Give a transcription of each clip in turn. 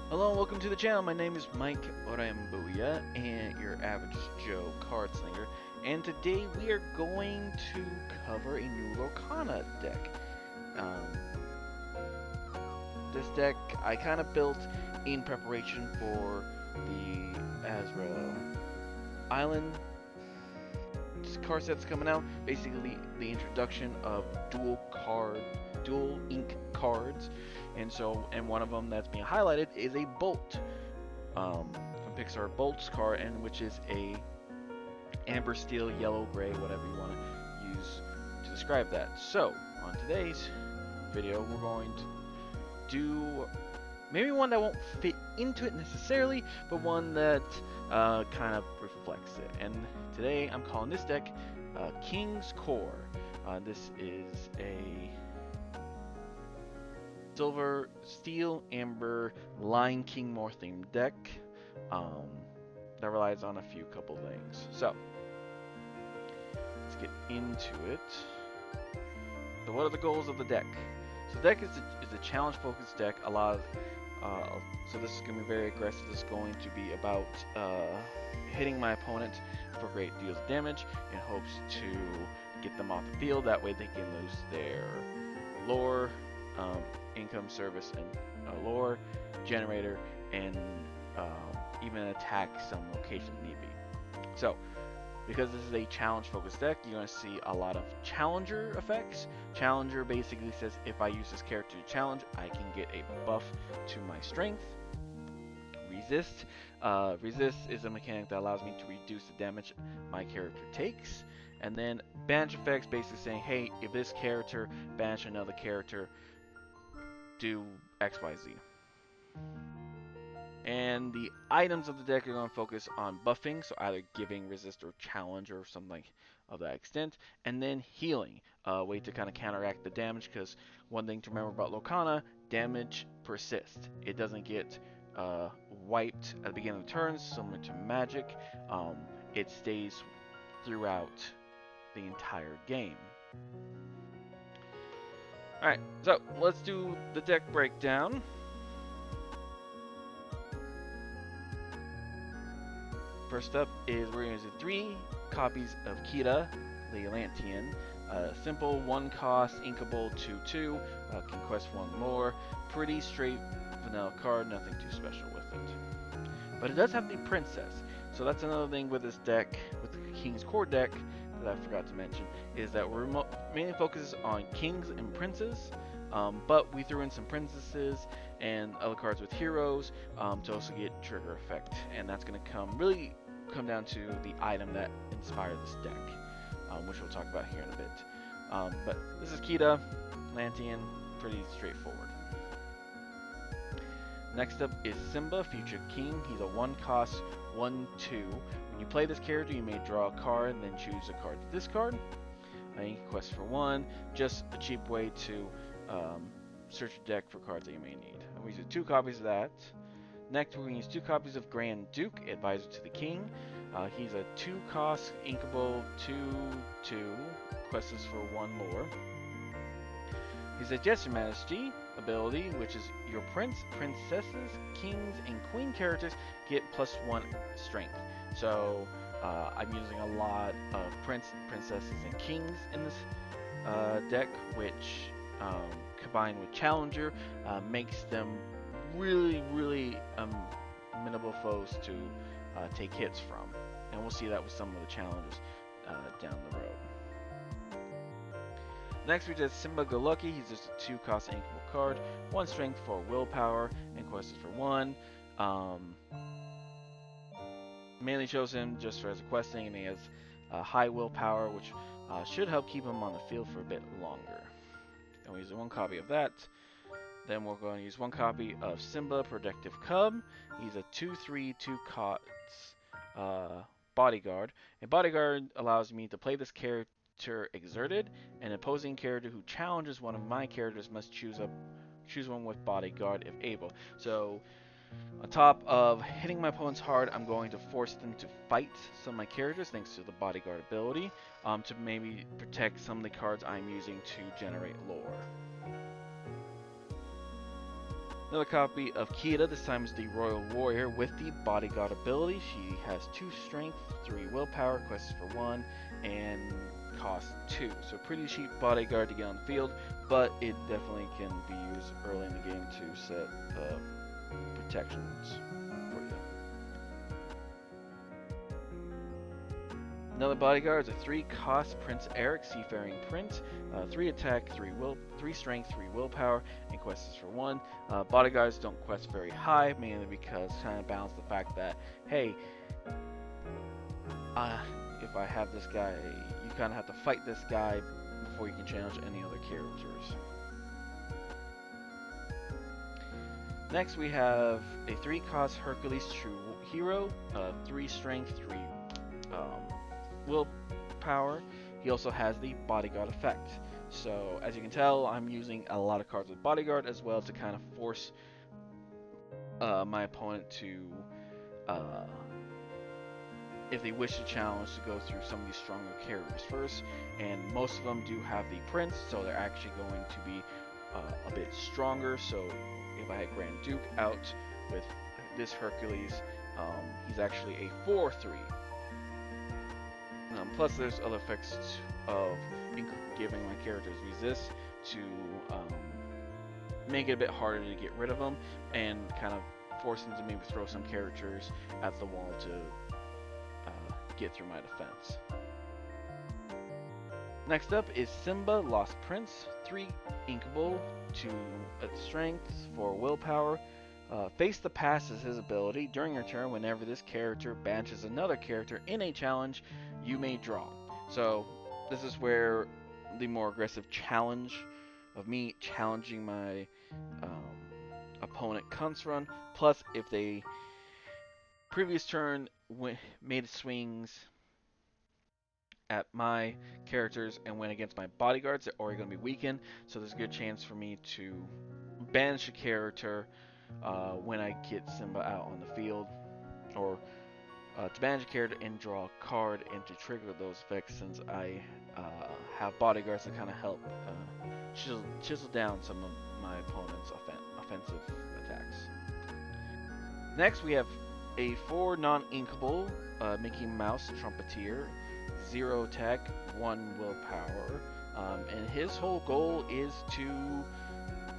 Hello and welcome to the channel. My name is Mike Orambuya and your average Joe card slinger. And today we are going to cover a new Lorcana deck. Um, this deck I kind of built in preparation for the Azra Island card sets coming out. Basically, the introduction of dual ink cards, and one of them that's being highlighted is a Bolt from Pixar Bolt's card, and which is a amber steel, yellow, gray, whatever you want to use to describe that. So on today's video, we're going to do maybe one that won't fit into it necessarily, but one that kind of reflects it. And today I'm calling this deck King's Core. This is a silver, steel, amber, Lion King more themed deck that relies on a couple things. So let's get into it. So what are the goals of the deck? So the deck is a challenge-focused deck. So this is going to be very aggressive. This is going to be about hitting my opponent for great deals of damage in hopes to get them off the field. That way they can lose their lore, income, service, and lore generator, and even attack some location if need be. So because this is a challenge-focused deck, you're going to see a lot of challenger effects. Challenger basically says if I use this character to challenge, I can get a buff to my strength. Resist. Resist is a mechanic that allows me to reduce the damage my character takes. And then banish effects, basically saying, hey, if this character banish another character, do X, Y, Z. And the items of the deck are going to focus on buffing, so either giving, resist, or challenge, or something of that extent. And then healing, a way to kind of counteract the damage, because one thing to remember about Lorcana, damage persists. It doesn't get wiped at the beginning of the turn, similar to Magic. It stays throughout the entire game. Alright, so let's do the deck breakdown. First up is we're going to use 3 copies of Kita, the Atlantean. Simple, 1 cost, inkable, 2/2, can quest 1 more. Pretty straight vanilla card, nothing too special with it. But it does have the princess, so that's another thing with this deck, with the King's Core deck, that I forgot to mention, is that we're mainly focuses on kings and princes, but we threw in some princesses and other cards with heroes to also get trigger effect, and that's going to really come down to the item that inspired this deck, which we'll talk about here in a bit. But this is Kita, Atlantean, pretty straightforward. Next up is Simba, Future King. He's a 1 cost, 1/2. When you play this character, you may draw a card and then choose a card to discard. You can quest for 1, just a cheap way to search your deck for cards that you may need. And we use 2 copies of that. Next, we're going to use 2 copies of Grand Duke, Advisor to the King. He's a 2 cost, inkable, 2/2, quests for 1 lore. He's a Yes, Your Majesty ability, which is your princesses, kings, and queen characters get +1 strength. So I'm using a lot of princesses, and kings in this deck, which combined with Challenger makes them really amenable foes to take hits from. And we'll see that with some of the challenges down the road. Next we did Simba Go Lucky. He's just a 2 cost inkable card, 1 strength for willpower, and quested for 1. Mainly shows him just for as a questing, and he has high willpower, which should help keep him on the field for a bit longer. And we use 1 copy of that. Then we're going to use 1 copy of Simba Protective Cub. He's a 2/3, 2 cost bodyguard. A bodyguard allows me to play this character exerted. An opposing character who challenges one of my characters must choose one with bodyguard if able. So on top of hitting my opponents hard, I'm going to force them to fight some of my characters thanks to the bodyguard ability, to maybe protect some of the cards I'm using to generate lore. Another copy of Kira, this time is the Royal Warrior with the Bodyguard ability. She has 2 strength, 3 willpower, quests for 1, and cost 2. So pretty cheap bodyguard to get on the field, but it definitely can be used early in the game to set protections for you. Another bodyguard is a 3 cost Prince Eric, Seafaring Prince, 3 attack, 3 strength, 3 willpower, and quests for 1. Bodyguards don't quest very high, mainly because kind of balance the fact that, hey, if I have this guy, you kind of have to fight this guy before you can challenge any other characters. Next we have a 3 cost Hercules True Hero, 3 strength, 3 willpower. He also has the bodyguard effect. So as you can tell, I'm using a lot of cards with bodyguard as well to kind of force my opponent to, if they wish to challenge, to go through some of these stronger characters first. And most of them do have the prince, so they're actually going to be a bit stronger. So if I had Grand Duke out with this Hercules, he's actually a 4-3. Plus there's other effects of giving my characters resist to make it a bit harder to get rid of them, and kind of force them to maybe throw some characters at the wall to get through my defense. Next up is Simba, Lost Prince, 3 inkable, 2 strength, 4 willpower. Face the Past is his ability. During your turn, whenever this character banishes another character in a challenge, you may draw. So this is where the more aggressive challenge of me challenging my opponent comes from. Plus, if they previous turn made swings at my characters and went against my bodyguards, they're already going to be weakened. So there's a good chance for me to banish a character when I get Simba out on the field, or to banish a character and draw a card and to trigger those effects, since I have bodyguards that kind of help chisel down some of my opponent's offensive attacks. Next we have a 4 non-inkable Mickey Mouse Trumpeter, 0 attack, 1 willpower, and his whole goal is to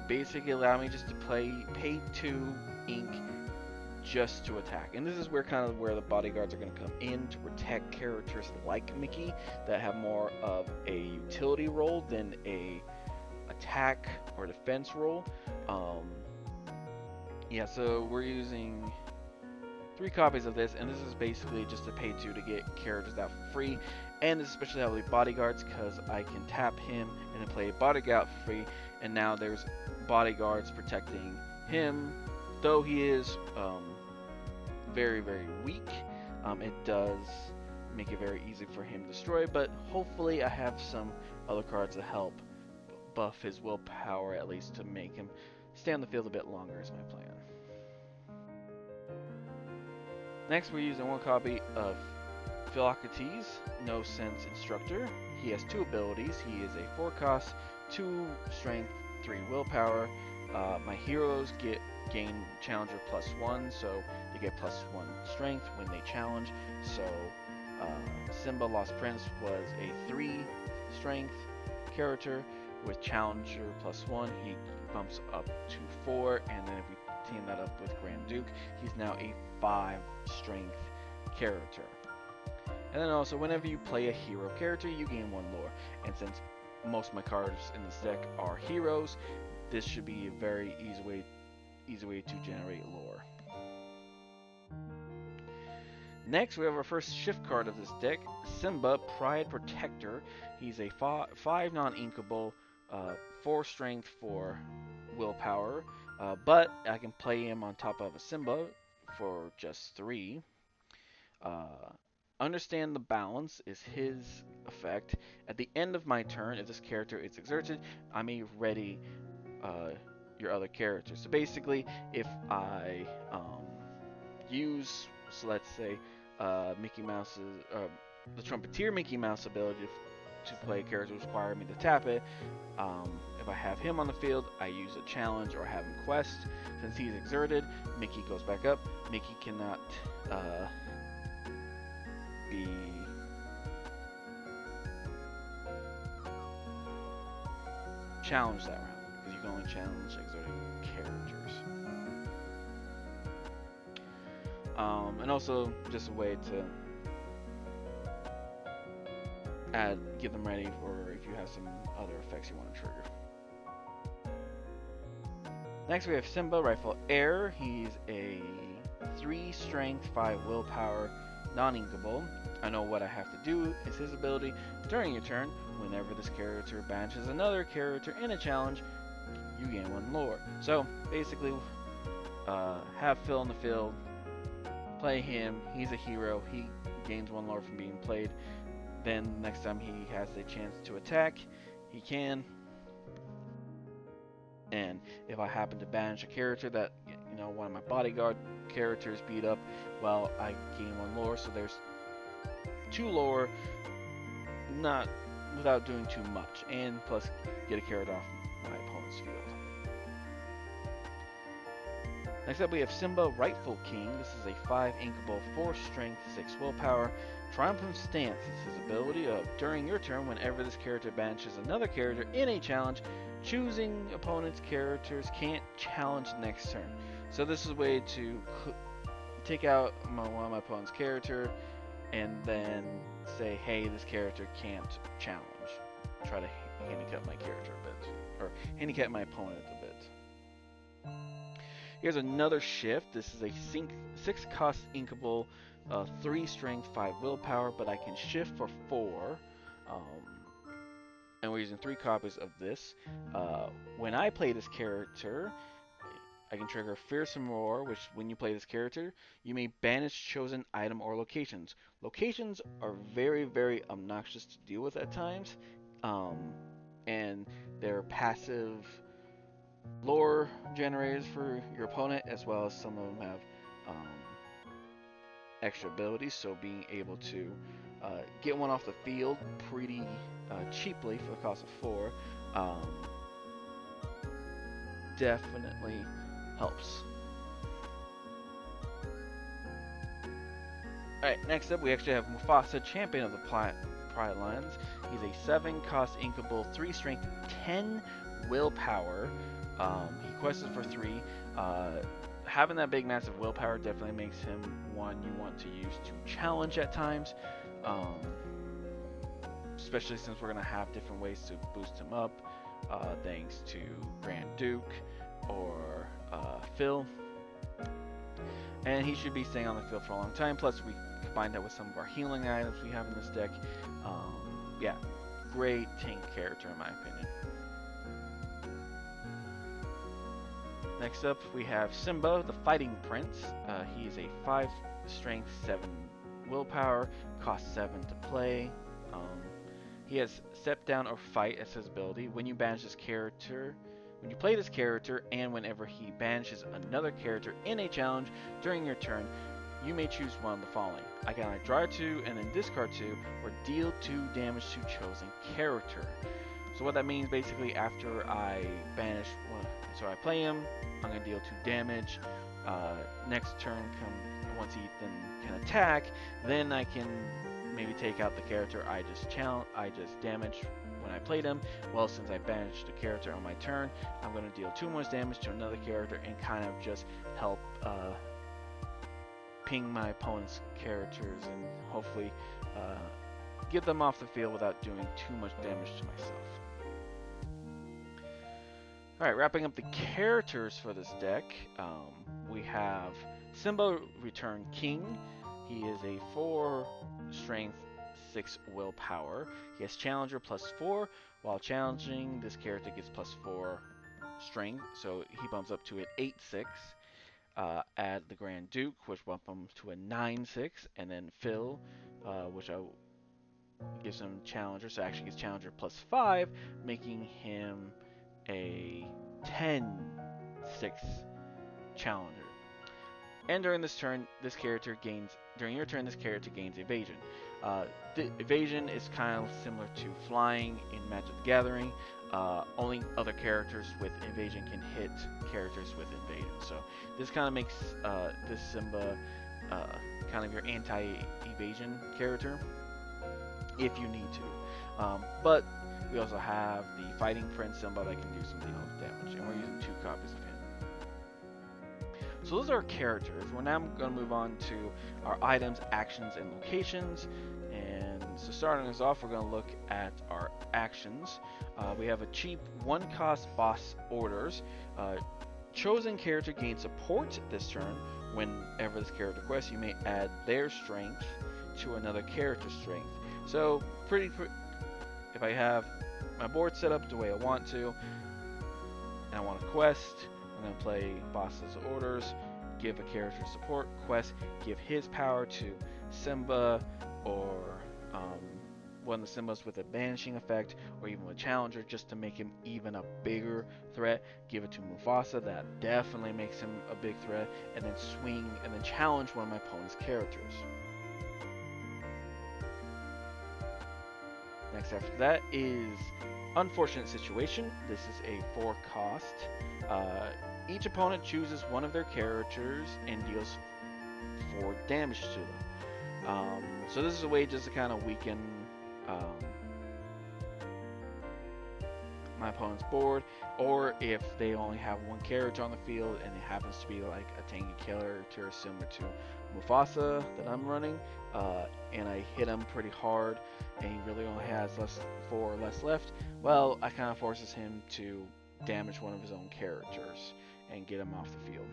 basically allow me just to pay 2 ink just to attack. And this is where the bodyguards are going to come in to protect characters like Mickey that have more of a utility role than a attack or defense role. Yeah, so we're using 3 copies of this, and this is basically just to pay 2 to get characters out for free. And this is especially helpful with bodyguards, because I can tap him and then play a bodyguard for free, and now there's bodyguards protecting him. Though he is very, very weak, it does make it very easy for him to destroy, but hopefully I have some other cards to help buff his willpower, at least to make him stay on the field a bit longer, is my plan. Next we're using 1 copy of Philocrates, No Sense Instructor. He has 2 abilities. He is a 4 cost, 2 strength, 3 willpower. My heroes gain challenger +1, so they get +1 strength when they challenge. So Simba Lost Prince was a 3 strength character with challenger +1. He bumps up to 4, and then if we team that up with Grand Duke, he's now a 5 strength character. And then also, whenever you play a hero character, you gain 1 lore. And since most of my cards in this deck are heroes, this should be a very easy way to generate lore. Next, we have our first shift card of this deck, Simba, Pride Protector. He's a 5 non-inkable, 4 strength, 4 willpower, but I can play him on top of a Simba for just 3. Understand the Balance is his effect. At the end of my turn, if this character is exerted, I may ready your other characters. So basically, if I use, so let's say, Mickey Mouse's, the Trumpeter Mickey Mouse ability to play a character require me to tap it. If if I have him on the field, I use a challenge or have him quest. Since he's exerted, Mickey goes back up. Mickey cannot be challenged that round, because you can only challenge exerted characters. And also just a way to get them ready for if you have some other effects you want to trigger. Next we have Simba, Rifle Air. He's a 3 strength, 5 willpower, non-inkable. I know what I have to do is his ability. During your turn, whenever this character banishes another character in a challenge, you gain 1 lore. So basically, have Phil in the field, play him, he's a hero, he gains 1 lore from being played. Then next time he has a chance to attack, he can. And if I happen to banish a character that, you know, one of my bodyguard characters beat up, well, I gain 1 lore, so there's 2 lore, not without doing too much, and plus get a character off my opponent's field. Next up we have Simba, Rightful King. This is a 5 inkable, 4 strength, 6 willpower. Triumphant Stance is his ability of, during your turn, whenever this character banishes another character in a challenge, choosing opponent's characters can't challenge next turn. So this is a way to take out one of my opponent's character and then say, hey, this character can't challenge. Try to handicap my character a bit, or handicap my opponent a bit. Here's another shift. This is a 6 cost inkable, 3 strength, 5 willpower, but I can shift for 4. And we're using 3 copies of this. When I play this character, I can trigger Fearsome Roar, which when you play this character, you may banish chosen item or locations. Locations are very, very obnoxious to deal with at times, and they're passive lore generators for your opponent, as well as some of them have extra abilities, so being able to get one off the field pretty cheaply for the cost of 4 definitely helps. Alright, next up we actually have Mufasa, Champion of the Pride Lands. He's a 7 cost inkable, 3 strength, 10 willpower. He quested for 3. Having that big massive willpower definitely makes him one you want to use to challenge at times, especially since we're going to have different ways to boost him up, thanks to Grand Duke or Phil. And he should be staying on the field for a long time, plus we combine that with some of our healing items we have in this deck. Yeah, great tank character in my opinion. Next up, we have Simba, the Fighting Prince. He is a 5 strength, 7 willpower, costs 7 to play. He has Step Down or Fight as his ability. When you banish this character, when you play this character, and whenever he banishes another character in a challenge during your turn, you may choose one of the following. I can either draw 2 and then discard 2, or deal 2 damage to chosen character. So what that means, basically, after I banish one, so I play him, I'm going to deal 2 damage. Next turn, once he then can attack, then I can maybe take out the character I just damaged when I played him. Well, since I banished a character on my turn, I'm going to deal 2 more damage to another character and kind of just help ping my opponent's characters and hopefully get them off the field without doing too much damage to myself. Alright, wrapping up the characters for this deck, we have Simba, Return King. He is a 4 strength, 6 willpower. He has Challenger plus 4. While challenging, this character gets plus 4 strength, so he bumps up to an 8-6. Add the Grand Duke, which bumps him to a 9-6, and then Phil, which gives him Challenger, so actually gets Challenger plus 5, making him a 10-6 Challenger. And during this turn, during your turn, this character gains Evasion. The Evasion is kind of similar to flying in Magic the Gathering. only other characters with invasion can hit characters with invasion. So this kind of makes this Simba kind of your anti-evasion character if you need to. But we also have the Fighting Prince Simba that can do some damage, and we're using 2 copies of him. So those are our characters. We're now going to move on to our items, actions, and locations. And so starting us off, we're going to look at our actions. We have a cheap 1-cost boss orders. Chosen character gains support this turn. Whenever this character quests, you may add their strength to another character's strength. So if I have my board set up the way I want to, and I want to quest, I'm going to play boss's orders, give a character support quest, give his power to Simba, or one of the Simbas with a banishing effect, or even a challenger, just to make him even a bigger threat. Give it to Mufasa, that definitely makes him a big threat, and then swing and then challenge one of my opponent's characters. Next after that is Unfortunate Situation. This is a 4-cost. Each opponent chooses one of their characters and deals 4 damage to them. So this is a way just to kind of weaken my opponent's board, or if they only have 1 character on the field and it happens to be like a tanky character similar to Mufasa that I'm running, and I hit him pretty hard and he really only has 4 or less left, well, I kind of forces him to damage one of his own characters and get him off the field.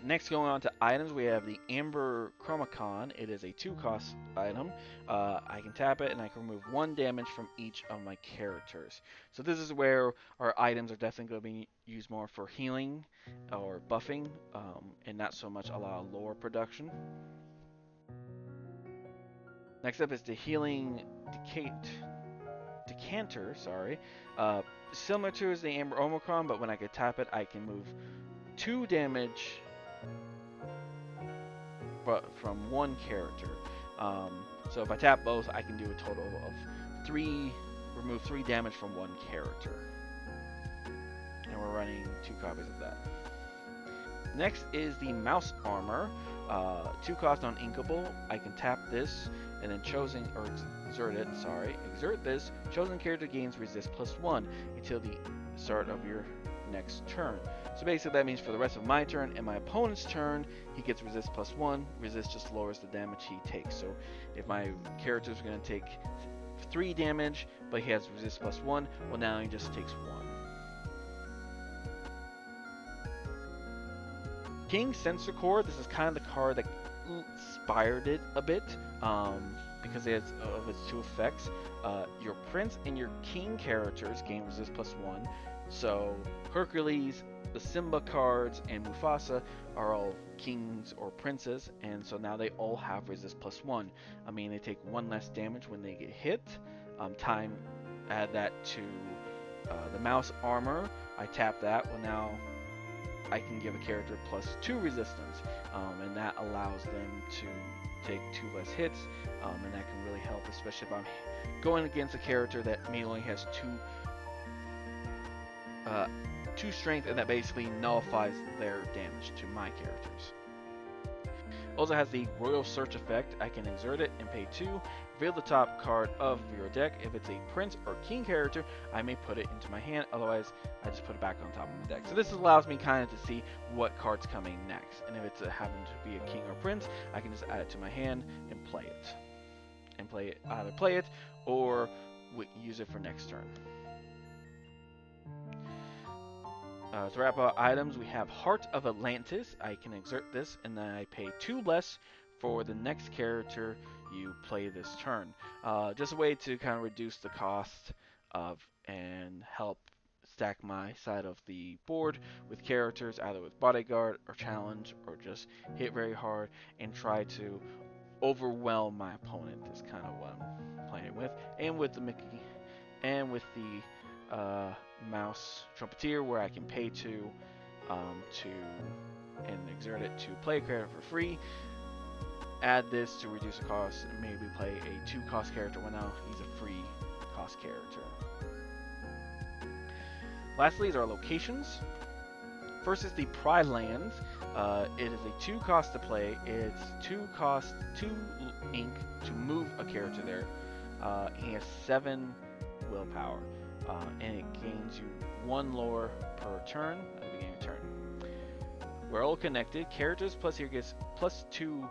Next, going on to items, we have the Amber Chromacon. It is a 2-cost item. I can tap it and I can remove 1 damage from each of my characters. So this is where our items are definitely going to be used more for healing or buffing, and not so much a lot of lore production. Next up is the Healing Decanter. Similar to the Amber Omicron, but when I can tap it, I can move 2 damage but from 1 character. So if I tap both, I can do a total of 3, remove 3 damage from 1 character. And we're running 2 copies of that. Next is the Mouse Armor. 2 cost on Inkable. I can tap this and then exert this. Chosen character gains resist +1 until the start of your next turn. So basically that means for the rest of my turn and my opponent's turn, he gets resist +1. Resist just lowers the damage he takes. So if my character is going to take 3 damage, but he has resist +1, well now he just takes 1. King Sensor Core, this is kind of the card that inspired it a bit, because of its 2 effects. Your Prince and your King characters gain resist +1. So Hercules, the Simba cards, and Mufasa are all kings or princes, and so now they all have resist +1. I mean, they take 1 less damage when they get hit. Add that to the Mouse Armor. I tap that. Well, now I can give a character +2 resistance, and that allows them to take 2 less hits, and that can really help, especially if I'm going against a character that may only has 2 strength, and that basically nullifies their damage to my characters. Also has the Royal Search effect. I can exert it and pay 2. Reveal the top card of your deck. If it's a Prince or King character, I may put it into my hand. Otherwise, I just put it back on top of my deck. So this allows me kind of to see what card's coming next. And if it's happens to be a King or Prince, I can just add it to my hand and play it. Either play it or use it for next turn. To wrap up items, we have Heart of Atlantis. I can exert this, and then I pay 2 less for the next character you play this turn. Just a way to kind of reduce the cost and help stack my side of the board with characters, either with Bodyguard or Challenge, or just hit very hard and try to overwhelm my opponent. Is kind of what I'm playing with, and with the Mickey, and with the Mouse Trumpeter, where I can pay 2 and exert it to play a character for free. add this to reduce the cost, and maybe play a 2-cost character. Well, now he's a free cost character. Lastly is our locations. First is the Pride Lands. It is a 2-cost to play. It's 2 ink to move a character there. He has 7 willpower, and it gains you 1 lore per turn at the beginning of the turn. We're all connected. Characters plus here gets plus 2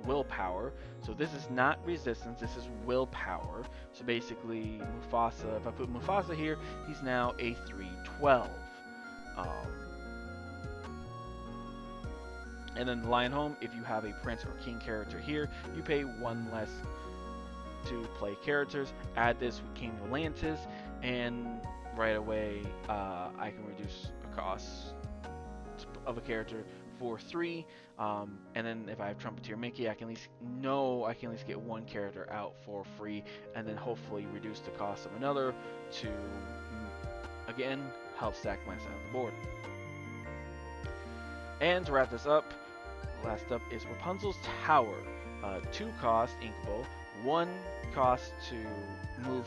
willpower. So this is not resistance, this is willpower. So basically Mufasa, if I put Mufasa here, he's now a 312. And then the Lion Home, if you have a Prince or King character here, you pay 1 less to play characters. Add this with King Atlantis, and right away I can reduce the cost of a character for 3. And then if I have Trumpeter Mickey, I can at least get 1 character out for free, and then hopefully reduce the cost of another to, again, help stack my side of the board. And to wrap this up, last up is Rapunzel's Tower. 2 cost inkable, 1 cost to move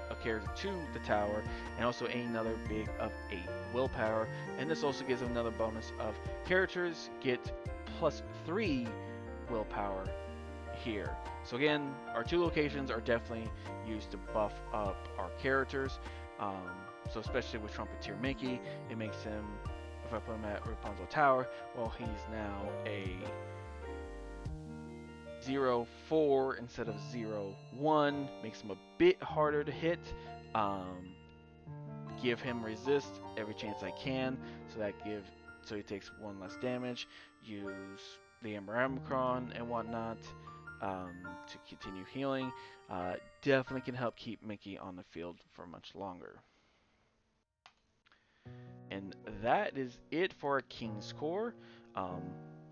a character to the tower, and also another big of 8 willpower. And this also gives another bonus of characters get plus 3 willpower here. So again, our 2 locations are definitely used to buff up our characters. So especially with Trumpeter Mickey, it makes him, if I put him at Rapunzel Tower, well, he's now a 0-4 instead of 0-1. Makes him a bit harder to hit. Give him resist every chance I can, so he takes 1 less damage. Use the Amber Amicron and whatnot to continue healing. Definitely can help keep Mickey on the field for much longer. And that is it for our King's Core.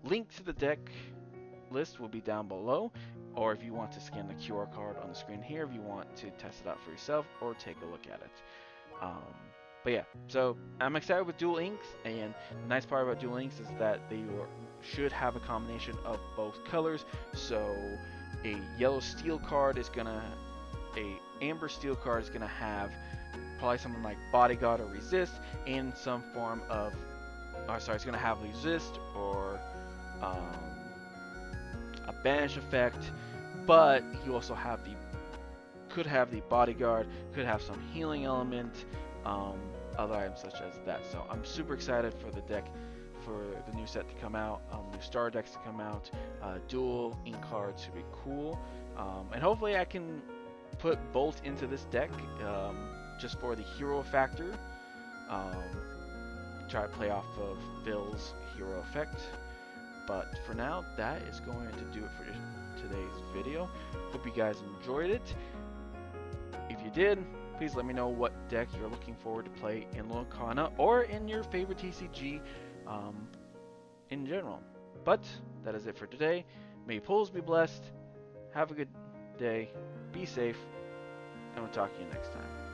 Link to the deck list will be down below, or if you want to scan the QR card on the screen here, if you want to test it out for yourself or take a look at it. But yeah, so I'm excited with dual inks, and the nice part about dual inks is that they should have a combination of both colors. So a yellow steel card is gonna, a amber steel card is gonna have probably something like bodyguard or resist, and some form of, it's gonna have resist or a banish effect, but you also have could have the bodyguard, could have some healing element, other items such as that. So I'm super excited for the deck, for the new set to come out, new star decks to come out. Dual ink cards should be cool, and hopefully I can put Bolt into this deck just for the hero factor. Try to play off of Phil's hero effect. But for now, that is going to do it for today's video. Hope you guys enjoyed it. If you did, please let me know what deck you're looking forward to play in Lorcana or in your favorite TCG in general. But that is it for today. May pulls be blessed. Have a good day. Be safe. And we'll talk to you next time.